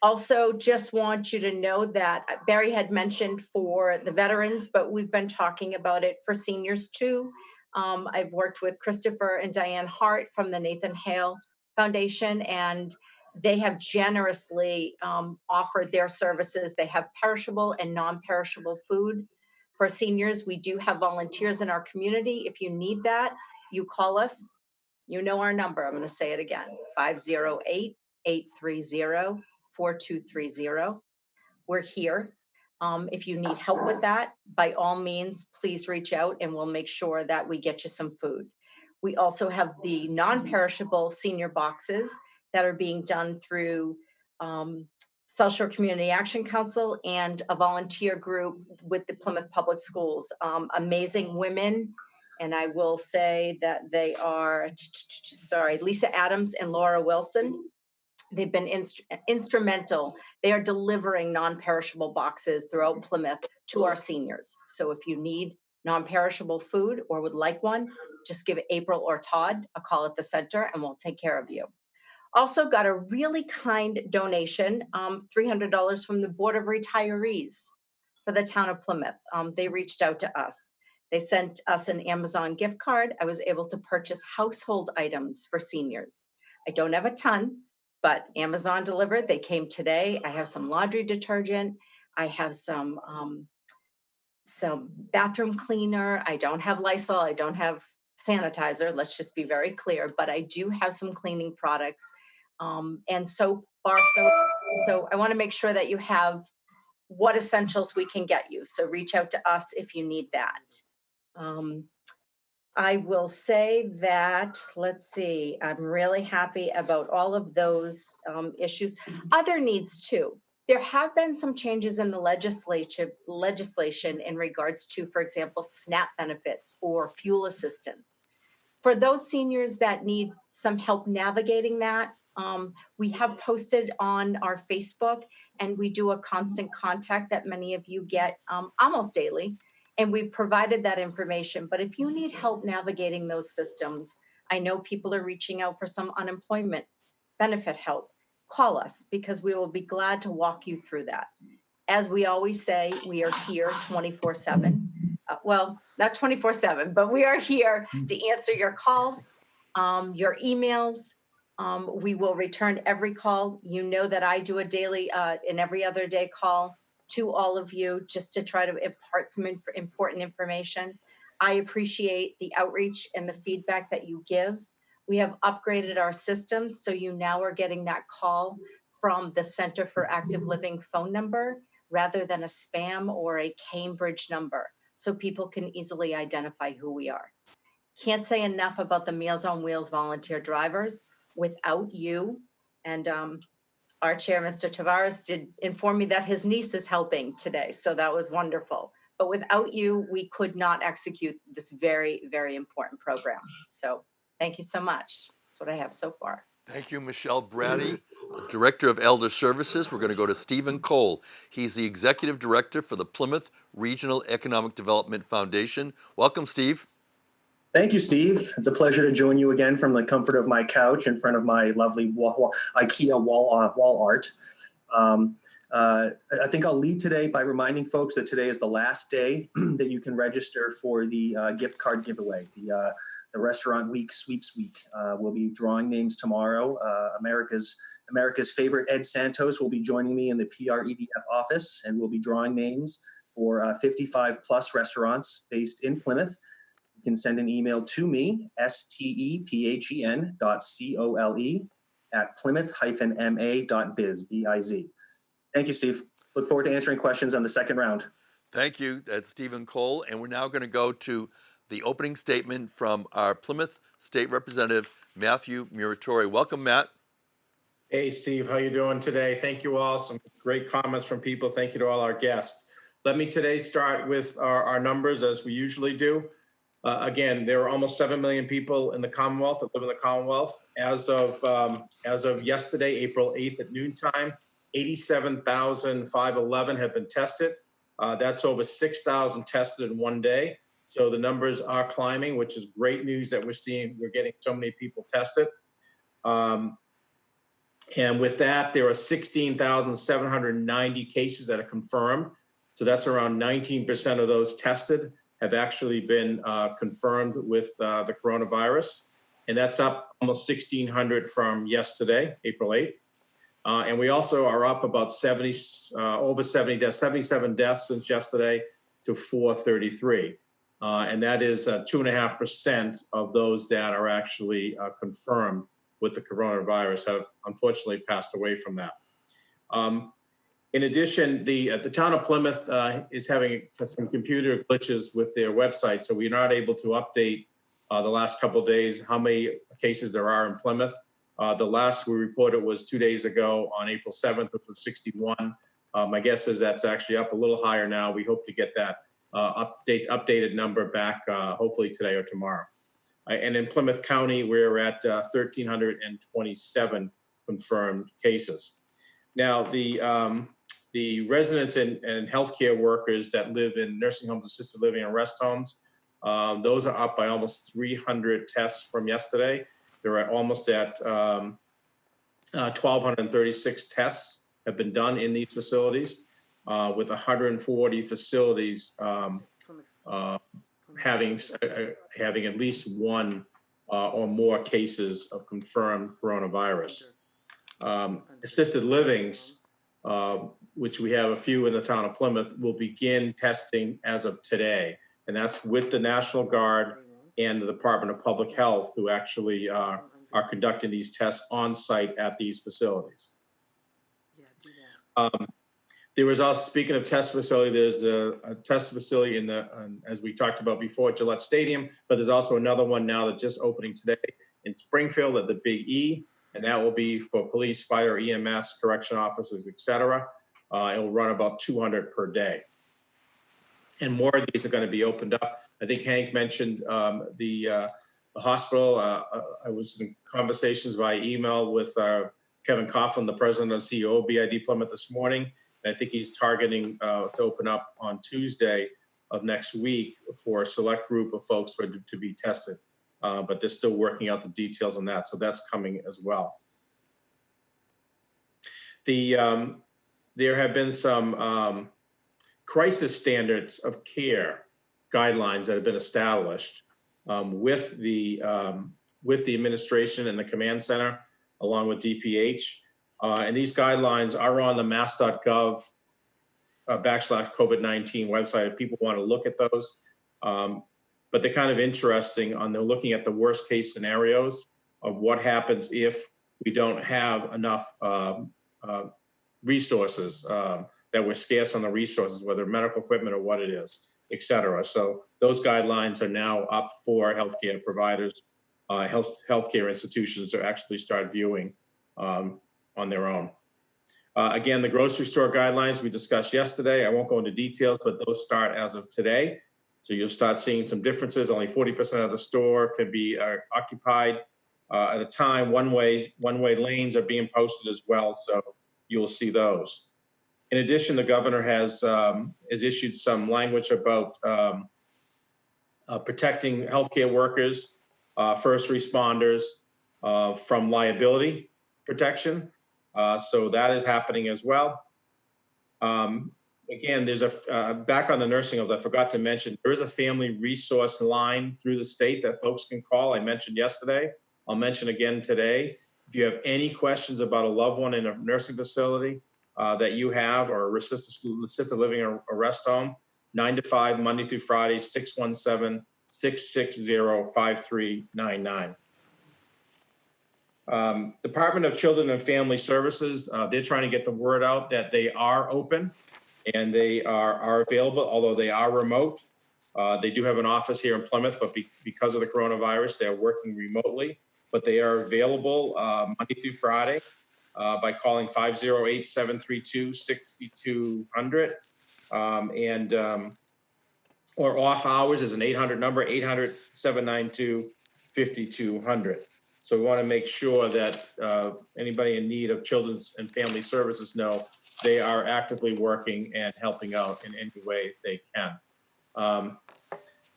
Also, just want you to know that Barry had mentioned for the veterans, but we've been talking about it for seniors too. I've worked with Christopher and Diane Hart from the Nathan Hale Foundation, and they have generously offered their services. They have perishable and non-perishable food for seniors. We do have volunteers in our community. If you need that, you call us. You know our number. I'm going to say it again, 508-830-4230. We're here. If you need help with that, by all means, please reach out and we'll make sure that we get you some food. We also have the non-perishable senior boxes that are being done through South Shore Community Action Council and a volunteer group with the Plymouth Public Schools. Amazing women, and I will say that they are, Lisa Adams and Laura Wilson. They've been instrumental. They are delivering non-perishable boxes throughout Plymouth to our seniors. So if you need non-perishable food or would like one, just give April or Todd a call at the center and we'll take care of you. Also got a really kind donation, $300 from the Board of Retirees for the town of Plymouth. They reached out to us. They sent us an Amazon gift card. I was able to purchase household items for seniors. I don't have a ton, but Amazon delivered. They came today. I have some laundry detergent. I have some bathroom cleaner. I don't have Lysol. I don't have sanitizer. Let's just be very clear. But I do have some cleaning products and soap, bar soap. So I want to make sure that you have what essentials we can get you. So reach out to us if you need that. I will say that, let's see, I'm really happy about all of those issues. Other needs too. There have been some changes in the legislation in regards to, for example, SNAP benefits or fuel assistance. For those seniors that need some help navigating that, we have posted on our Facebook, and we do a constant contact that many of you get almost daily. And we've provided that information. But if you need help navigating those systems, I know people are reaching out for some unemployment benefit help. Call us because we will be glad to walk you through that. As we always say, we are here 24/7. Well, not 24/7, but we are here to answer your calls, your emails. We will return every call. You know that I do a daily and every other day call to all of you just to try to impart some important information. I appreciate the outreach and the feedback that you give. We have upgraded our system, so you now are getting that call from the Center for Active Living phone number. rather than a spam or a Cambridge number, so people can easily identify who we are. Can't say enough about the Meals on Wheels volunteer drivers. Without you, and our chair, Mr. Tavares, did inform me that his niece is helping today, so that was wonderful. But without you, we could not execute this very, very important program. So thank you so much. That's what I have so far. Thank you, Michelle Bratti, Director of Elder Services. We're going to go to Stephen Cole. He's the Executive Director for the Plymouth Regional Economic Development Foundation. Welcome, Steve. Thank you, Steve. It's a pleasure to join you again from the comfort of my couch in front of my lovely IKEA wall art. I think I'll lead today by reminding folks that today is the last day that you can register for the gift card giveaway, the Restaurant Week Sweeps Week. We'll be drawing names tomorrow. America's favorite Ed Santos will be joining me in the PREDF office, and we'll be drawing names for 55 plus restaurants based in Plymouth. You can send an email to me, stephen.cole@plymouth-ma.biz, B-I-Z. Thank you, Steve. Look forward to answering questions on the second round. Thank you. That's Stephen Cole. And we're now going to go to the opening statement from our Plymouth State Representative, Mathew Muratore. Welcome, Matt. Hey, Steve, how you doing today? Thank you all. Some great comments from people. Thank you to all our guests. Let me today start with our numbers as we usually do. Again, there are almost 7 million people in the Commonwealth that live in the Commonwealth. As of yesterday, April 8th at noontime, 87,511 have been tested. That's over 6,000 tested in one day. So the numbers are climbing, which is great news that we're getting so many people tested. And with that, there are 16,790 cases that are confirmed. So that's around 19% of those tested have actually been confirmed with the coronavirus. And that's up almost 1,600 from yesterday, April 8th. And we also are up about 77 deaths since yesterday to 433. And that is 2.5% of those that are actually confirmed with the coronavirus have unfortunately passed away from that. In addition, the town of Plymouth is having some computer glitches with their website, so we're not able to update the last couple of days how many cases there are in Plymouth. The last we reported was 2 days ago on April 7th, which was 61. My guess is that's actually up a little higher now. We hope to get that updated number back hopefully today or tomorrow. And in Plymouth County, we're at 1,327 confirmed cases. Now, the residents and healthcare workers that live in nursing homes, assisted living, and rest homes, those are up by almost 300 tests from yesterday. They're almost at 1,236 tests have been done in these facilities, with 140 facilities having at least one or more cases of confirmed coronavirus. Assisted livings, which we have a few in the town of Plymouth, will begin testing as of today. And that's with the National Guard and the Department of Public Health, who actually are conducting these tests on site at these facilities. There was also, speaking of test facility, there's a test facility as we talked about before, at Gillette Stadium, but there's also another one now that's just opening today in Springfield at the Big E, and that will be for police, fire, EMS, correction officers, et cetera. It will run about 200 per day. And more of these are going to be opened up. I think Hank mentioned the hospital. I was in conversations via email with Kevin Coughlin, the president and CEO of BID Plymouth this morning. And I think he's targeting to open up on Tuesday of next week for a select group of folks to be tested. But they're still working out the details on that. So that's coming as well. There have been some crisis standards of care guidelines that have been established with the administration and the command center, along with DPH. And these guidelines are on the mass.gov /COVID-19 website if people want to look at those. But they're kind of interesting they're looking at the worst case scenarios of what happens if we don't have enough resources, that we're scarce on the resources, whether medical equipment or what it is, et cetera. So those guidelines are now up for healthcare providers, healthcare institutions to actually start viewing on their own. Again, the grocery store guidelines we discussed yesterday, I won't go into details, but those start as of today. So you'll start seeing some differences. Only 40% of the store can be occupied at a time. One-way lanes are being posted as well, so you'll see those. In addition, the governor has issued some language about protecting healthcare workers, first responders from liability protection. So that is happening as well. Again, there's back on the nursing homes, I forgot to mention, there is a family resource line through the state that folks can call. I mentioned yesterday. I'll mention again today. If you have any questions about a loved one in a nursing facility that you have, or a assisted living or a rest home, 9 to 5, Monday through Friday, 617-660-5399. Department of Children and Family Services, they're trying to get the word out that they are open and they are available, although they are remote. They do have an office here in Plymouth, but because of the coronavirus, they're working remotely. But they are available Monday through Friday by calling 508-732-6200. Or off hours is an 800 number, 800-792-5200. So we want to make sure that anybody in need of children's and family services know they are actively working and helping out in any way they can.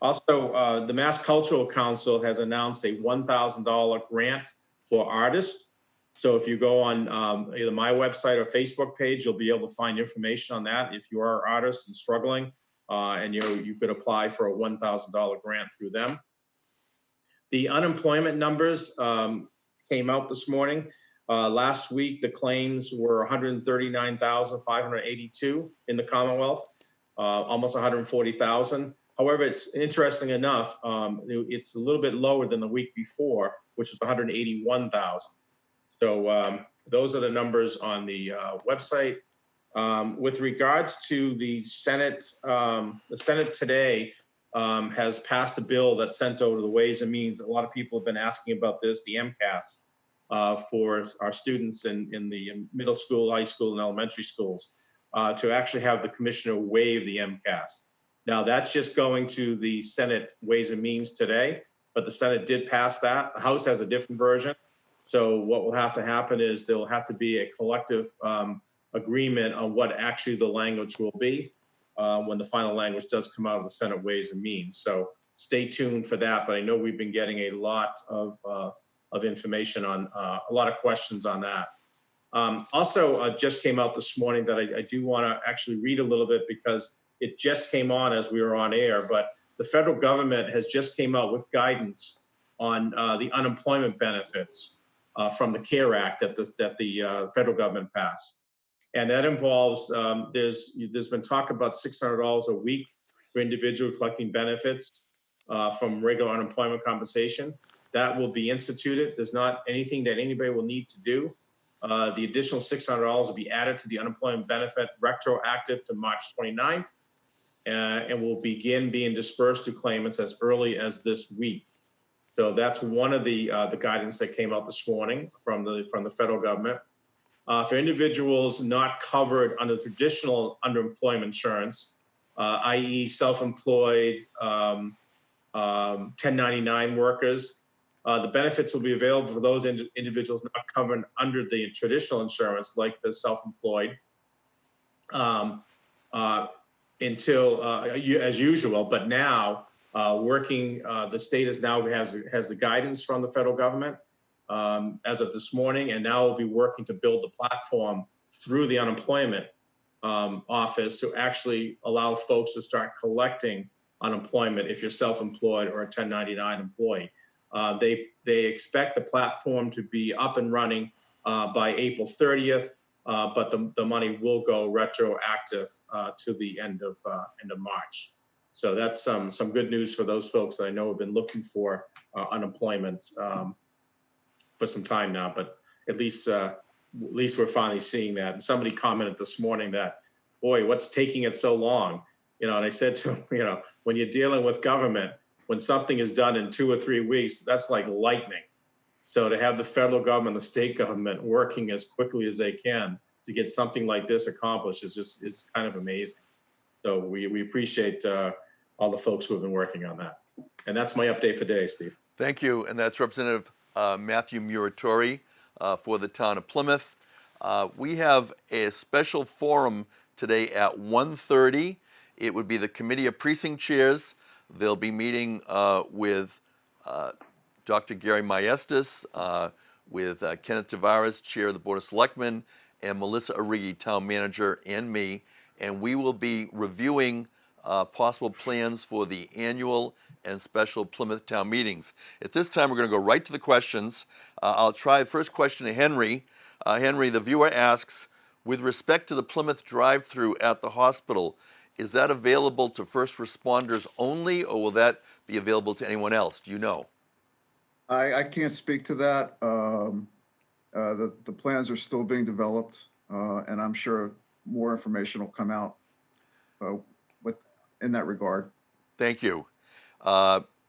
Also, the Mass Cultural Council has announced a $1,000 grant for artists. So if you go on either my website or Facebook page, you'll be able to find information on that. If you are an artist and struggling, and you could apply for a $1,000 grant through them. The unemployment numbers came out this morning. Last week, the claims were 139,582 in the Commonwealth, almost 140,000. However, it's interesting enough, it's a little bit lower than the week before, which was 181,000. So those are the numbers on the website. With regards to the Senate today has passed a bill that's sent over to the Ways and Means. A lot of people have been asking about this, the MCAS, for our students in the middle school, high school, and elementary schools, to actually have the commissioner waive the MCAS. Now, that's just going to the Senate Ways and Means today, but the Senate did pass that. The House has a different version. So what will have to happen is there will have to be a collective agreement on what actually the language will be when the final language does come out of the Senate Ways and Means. So stay tuned for that. But I know we've been getting a lot of information on a lot of questions on that. Also, just came out this morning that I do want to actually read a little bit because it just came on as we were on air. But the federal government has just came out with guidance on the unemployment benefits from the CARE Act that the federal government passed. And that involves, there's been talk about $600 a week for individuals collecting benefits from regular unemployment compensation. That will be instituted. There's not anything that anybody will need to do. The additional $600 will be added to the unemployment benefit retroactive to March 29th and will begin being dispersed to claimants as early as this week. So that's one of the guidance that came out this morning from the federal government. For individuals not covered under traditional underemployment insurance, i.e. self-employed, 1099 workers, the benefits will be available for those individuals not covered under the traditional insurance, like the self-employed, until as usual. But now, the state has the guidance from the federal government as of this morning, and now we'll be working to build the platform through the unemployment office to actually allow folks to start collecting unemployment if you're self-employed or a 1099 employee. They expect the platform to be up and running by April 30th, but the money will go retroactive to the end of March. So that's some good news for those folks that I know have been looking for unemployment for some time now. But at least we're finally seeing that. And somebody commented this morning that boy, what's taking it so long? And I said to him, when you're dealing with government, when something is done in 2 or 3 weeks, that's like lightning. So to have the federal government, the state government working as quickly as they can to get something like this accomplished is kind of amazing. So we appreciate all the folks who have been working on that. And that's my update for today, Steve. Thank you. And that's Representative Mathew Muratore for the town of Plymouth. We have a special forum today at 1:30. It would be the Committee of Precinct Chairs. They'll be meeting with Dr. Gary Maestas, with Kenneth Tavares, Chair of the Board of Selectmen, and Melissa Arrighi, Town Manager, and me. And we will be reviewing possible plans for the annual and special Plymouth Town meetings. At this time, we're going to go right to the questions. I'll try the first question to Henry. Henry, the viewer asks, with respect to the Plymouth drive-through at the hospital, is that available to first responders only, or will that be available to anyone else? Do you know? I can't speak to that. The plans are still being developed, and I'm sure more information will come out in that regard. Thank you.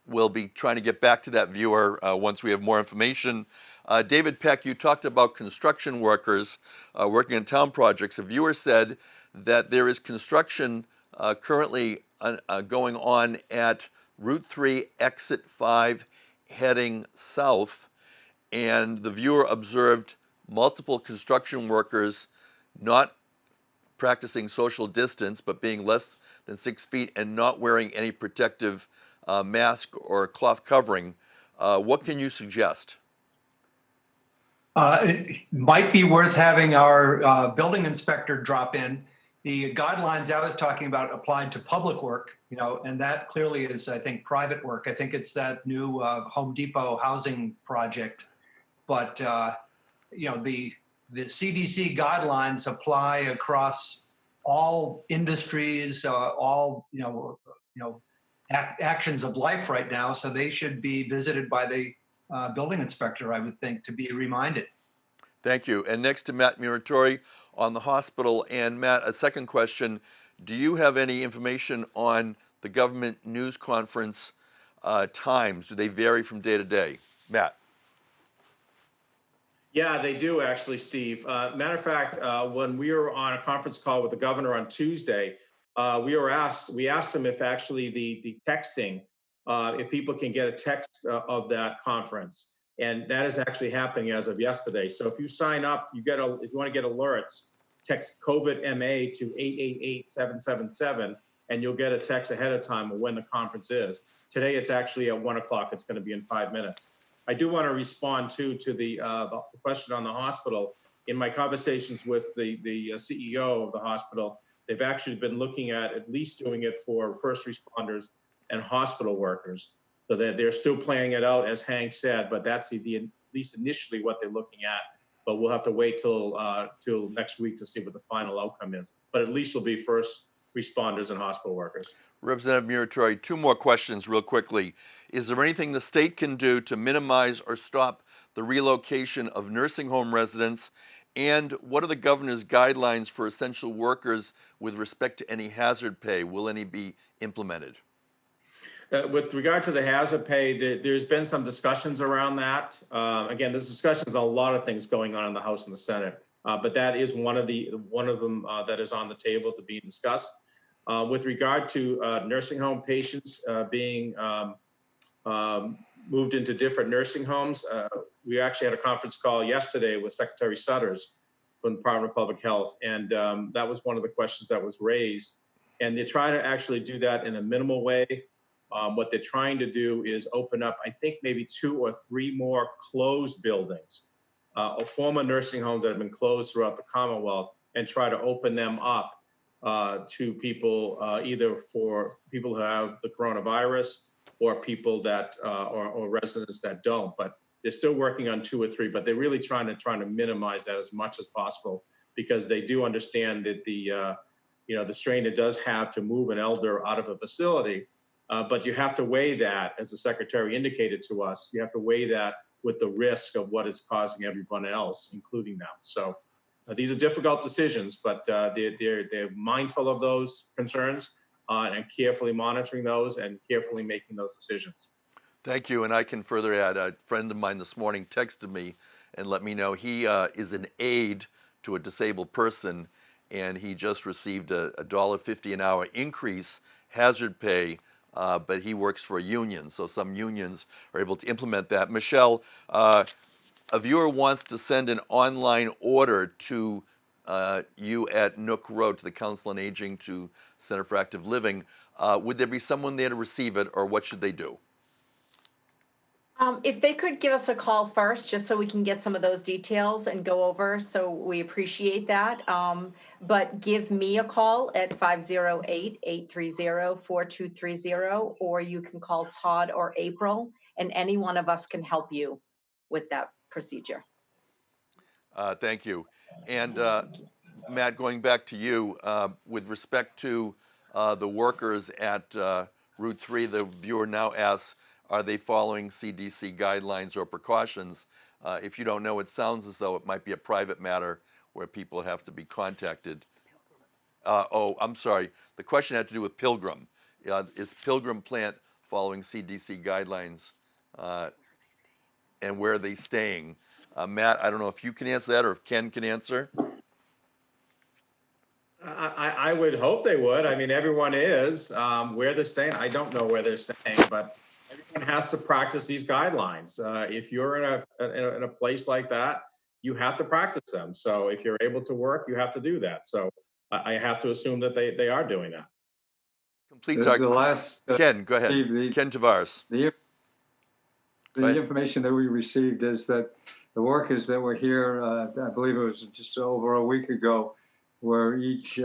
We'll be trying to get back to that viewer once we have more information. David Peck, you talked about construction workers working on town projects. A viewer said that there is construction currently going on at Route 3, Exit 5, heading south. And the viewer observed multiple construction workers not practicing social distance, but being less than 6 feet and not wearing any protective mask or cloth covering. What can you suggest? It might be worth having our building inspector drop in. The guidelines I was talking about applied to public work, and that clearly is, I think, private work. I think it's that new Home Depot housing project. But, the CDC guidelines apply across all industries, all, actions of life right now. So they should be visited by the building inspector, I would think, to be reminded. Thank you. And next to Matt Muratore on the hospital. And Matt, a second question. Do you have any information on the government news conference times? Do they vary from day to day? Matt. Yeah, they do actually, Steve. Matter of fact, when we were on a conference call with the governor on Tuesday, we asked him if actually the texting, if people can get a text of that conference. And that is actually happening as of yesterday. So if you sign up, if you want to get alerts, text COVID MA to 888-777, and you'll get a text ahead of time of when the conference is. Today, it's actually at 1 o'clock. It's going to be in 5 minutes. I do want to respond to the question on the hospital. In my conversations with the CEO of the hospital, they've actually been looking at least doing it for first responders and hospital workers. So that they're still playing it out, as Hank said, but that's at least initially what they're looking at. But we'll have to wait till next week to see what the final outcome is. But at least it'll be first responders and hospital workers. Representative Muratore, two more questions real quickly. Is there anything the state can do to minimize or stop the relocation of nursing home residents? And what are the governor's guidelines for essential workers with respect to any hazard pay? Will any be implemented? With regard to the hazard pay, there's been some discussions around that. Again, there's discussions on a lot of things going on in the House and the Senate, but that is one of them that is on the table to be discussed. With regard to nursing home patients being moved into different nursing homes, we actually had a conference call yesterday with Secretary Sutters from the Department of Public Health, and that was one of the questions that was raised. And they're trying to actually do that in a minimal way. What they're trying to do is open up, I think, maybe 2 or 3 more closed buildings, former nursing homes that have been closed throughout the Commonwealth, and try to open them up to people, either for people who have the coronavirus or people that or residents that don't. But they're still working on 2 or 3, but they're really trying to minimize that as much as possible, because they do understand that the strain it does have to move an elder out of a facility. But you have to weigh that, as the secretary indicated to us, you have to weigh that with the risk of what it's causing everyone else, including them. So these are difficult decisions, but they're mindful of those concerns and carefully monitoring those and carefully making those decisions. Thank you. And I can further add, a friend of mine this morning texted me and let me know he is an aide to a disabled person, and he just received a $1.50 an hour increase, hazard pay, but he works for a union, so some unions are able to implement that. Michelle, a viewer wants to send an online order to you at Nook Road, to the Council on Aging, to Center for Active Living. Would there be someone there to receive it, or what should they do? If they could give us a call first, just so we can get some of those details and go over, so we appreciate that. But give me a call at 508-830-4230, or you can call Todd or April, and any one of us can help you with that procedure. Thank you. And Matt, going back to you, with respect to the workers at Route 3, the viewer now asks, are they following CDC guidelines or precautions? If you don't know, it sounds as though it might be a private matter where people have to be contacted. Oh, I'm sorry. The question had to do with Pilgrim. Is Pilgrim plant following CDC guidelines, and where are they staying? Matt, I don't know if you can answer that or if Ken can answer. I would hope they would. I mean, everyone is. Where they're staying, I don't know where they're staying, but everyone has to practice these guidelines. If you're in a place like that, you have to practice them. So if you're able to work, you have to do that. So I have to assume that they are doing that. Completes The our last, Ken, go ahead. Steve, Ken Tavares. the Go ahead. information that we received is that the workers that were here, I believe it was just over a week ago, were each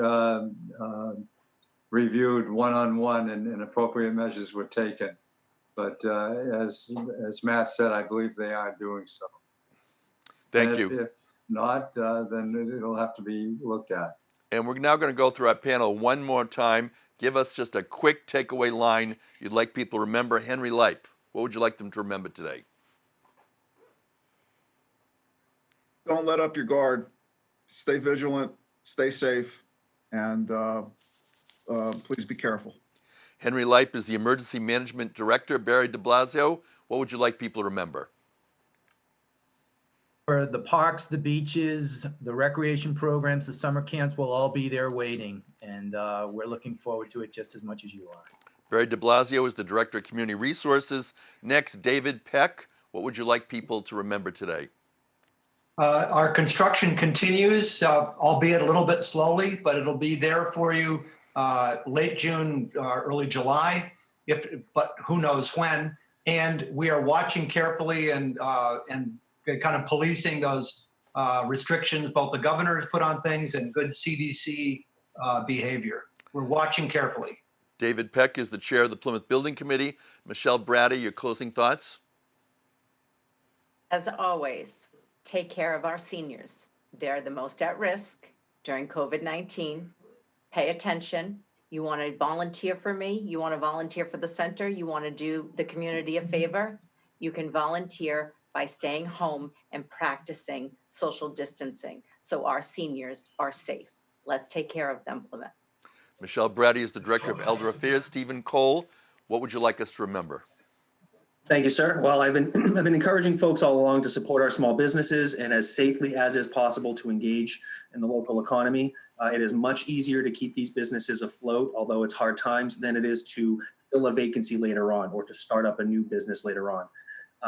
reviewed one-on-one, and appropriate measures were taken. But as Matt said, I believe they are doing so. Thank And you. If not, then it'll have to be looked at. And we're now going to go through our panel one more time. Give us just a quick takeaway line you'd like people to remember. Henry Lipe, what would you like them to remember today? Don't let up your guard. Stay vigilant, stay safe, and please be careful. Henry Lipe is the Emergency Management Director. Barry DeBlasio, what would you like people to remember? For the parks, the beaches, the recreation programs, the summer camps will all be there waiting. And we're looking forward to it just as much as you are. Barry DeBlasio is the Director of Community Resources. Next, David Peck, what would you like people to remember today? Our construction continues, albeit a little bit slowly, but it'll be there for you late June, early July, but who knows when. And we are watching carefully and kind of policing those restrictions both the governor has put on things and good CDC behavior. We're watching carefully. David Peck is the Chair of the Plymouth Building Committee. Michelle Bratti, your closing thoughts? As always, take care of our seniors. They're the most at risk during COVID-19. Pay attention. You want to volunteer for me? You want to volunteer for the center? You want to do the community a favor? You can volunteer by staying home and practicing social distancing so our seniors are safe. Let's take care of them, Plymouth. Michelle Bratti is the Director of Elder Affairs. Stephen Cole, what would you like us to remember? Thank you, sir. Well, I've been encouraging folks all along to support our small businesses and as safely as is possible to engage in the local economy. It is much easier to keep these businesses afloat, although it's hard times, than it is to fill a vacancy later on or to start up a new business later on.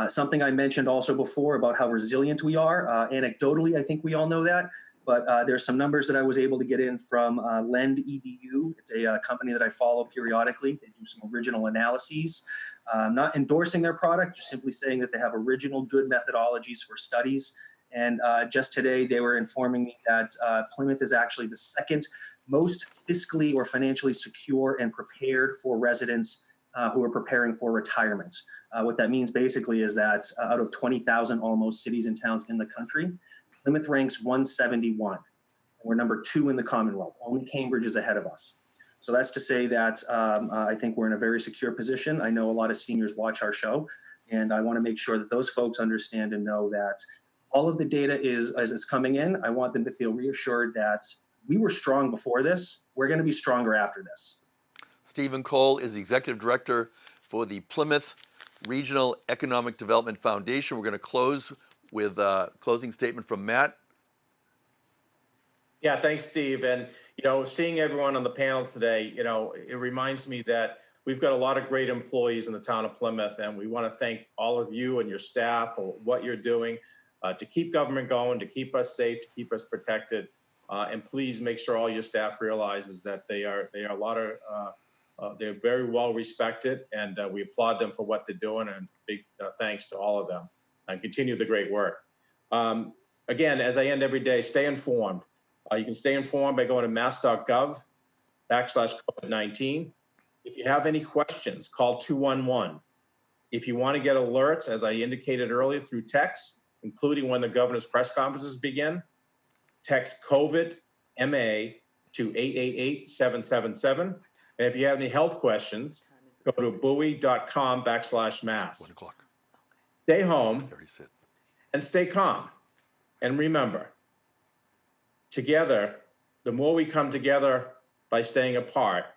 Something I mentioned also before about how resilient we are. Anecdotally, I think we all know that, but there's some numbers that I was able to get in from Lend EDU. It's a company that I follow periodically. They do some original analyses. I'm not endorsing their product, just simply saying that they have original good methodologies for studies. And just today, they were informing me that Plymouth is actually the second most fiscally or financially secure and prepared for residents who are preparing for retirement. What that means basically is that out of 20,000 almost cities and towns in the country, Plymouth ranks 171. We're number 2 in the Commonwealth. Only Cambridge is ahead of us. So that's to say that I think we're in a very secure position. I know a lot of seniors watch our show, and I want to make sure that those folks understand and know that all of the data is, as it's coming in, I want them to feel reassured that we were strong before this. We're going to be stronger after this. Stephen Cole is the Executive Director for the Plymouth Regional Economic Development Foundation. We're going to close with a closing statement from Matt. Yeah, thanks, Steve. And, seeing everyone on the panel today, it reminds me that we've got a lot of great employees in the town of Plymouth, and we want to thank all of you and your staff for what you're doing to keep government going, to keep us safe, to keep us protected. And please make sure all your staff realizes that they are they're very well respected, and we applaud them for what they're doing, and big thanks to all of them, and continue the great work. Again, as I end every day, stay informed. You can stay informed by going to mass.gov/COVID-19. If you have any questions, call 211. If you want to get alerts, as I indicated earlier, through text, including when the governor's press conferences begin, text COVID-MA to 888-777. And if you have any health questions, go to bowie.com/mass. 1 o'clock. Stay home There he sit. and stay calm. And remember, together, the more we come together by staying apart,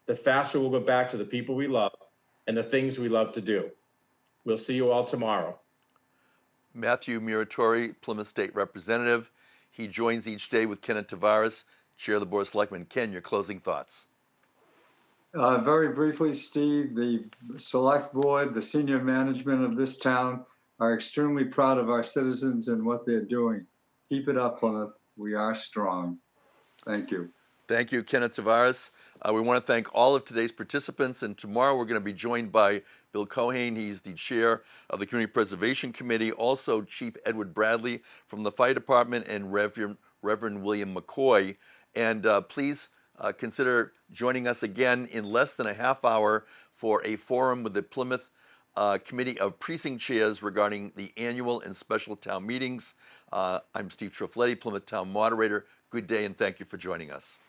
the faster we'll go back to the people we love and the things we love to do. We'll see you all tomorrow. Mathew Muratore, Plymouth State Representative. He joins each day with Ken Tavares, Chair of the Board of Selectmen. Ken, your closing thoughts. Very briefly, Steve, the select board, the senior management of this town are extremely proud of our citizens and what they're doing. Keep it up, Plymouth. We are strong. Thank you. Thank you, Kenneth Tavares. We want to thank all of today's participants, and tomorrow we're going to be joined by Bill Cohane. He's the chair of the Community Preservation Committee, also Chief Edward Bradley from the Fire Department, and Reverend William McCoy. And please consider joining us again in less than a half hour for a forum with the Plymouth Committee of Precinct Chairs regarding the annual and special town meetings. I'm Steve Triffletti, Plymouth Town Moderator. Good day, and thank you for joining us.